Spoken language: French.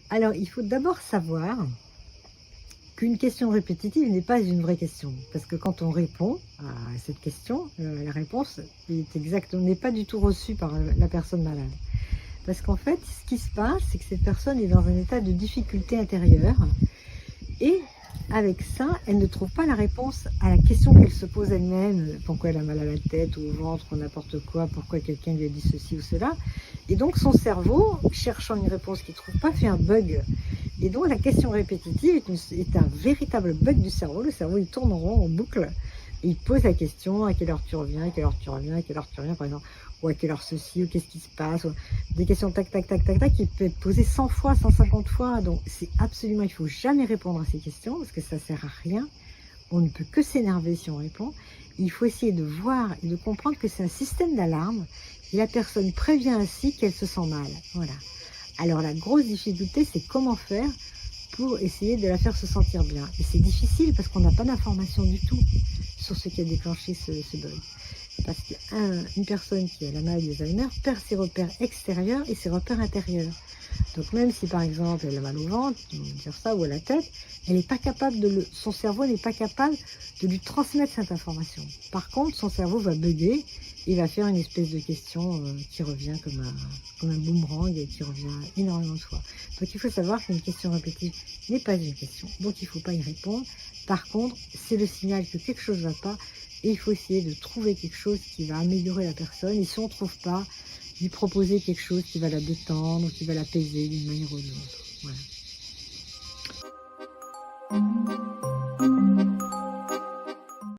Alors, il faut d'abord savoir qu'une question répétitive n'est pas une vraie question. Parce que quand on répond à cette question, la réponse n'est pas du tout reçue par la personne malade. Parce qu'en fait, ce qui se passe, c'est que cette personne est dans un état de difficulté intérieure. Et avec ça, elle ne trouve pas la réponse à la question qu'elle se pose elle-même. Pourquoi elle a mal à la tête ou au ventre ou n'importe quoi, pourquoi quelqu'un lui a dit ceci ou cela. Et donc son cerveau, cherchant une réponse qu'il ne trouve pas, fait un bug. Et donc la question répétitive est un véritable bug du cerveau. Le cerveau, il tourne en rond, en boucle. Et il pose la question, à quelle heure tu reviens, à quelle heure tu reviens, à quelle heure tu reviens, par exemple. Ou à quelle heure ceci, ou qu'est-ce qui se passe. Des questions tac, tac, tac, tac, tac, qui peut être posées 100 fois, 150 fois. Donc c'est absolument, il ne faut jamais répondre à ces questions, parce que ça ne sert à rien. On ne peut que s'énerver si on répond. Il faut essayer de voir et de comprendre que c'est un système d'alarme. Et la personne prévient ainsi qu'elle se sent mal. Voilà. Alors la grosse difficulté, c'est comment faire pour essayer de la faire se sentir bien. Et c'est difficile parce qu'on n'a pas d'information du tout sur ce qui a déclenché ce bug. Parce qu'une personne qui a la maladie d'Alzheimer perd ses repères extérieurs et ses repères intérieurs. Donc même si par exemple elle a mal au ventre, on va dire ça, ou à la tête, elle n'est pas capable son cerveau n'est pas capable de lui transmettre cette information. Par contre, son cerveau va bugger et va faire une espèce de question qui revient comme un boomerang et qui revient énormément de fois. Donc il faut savoir qu'une question répétitive n'est pas une question, donc il ne faut pas y répondre. Par contre, c'est le signal que quelque chose ne va pas et il faut essayer de trouver quelque chose qui va améliorer la personne. Et si on ne trouve pas, lui proposer quelque chose qui va la détendre, qui va l'apaiser d'une manière ou d'une autre. Voilà.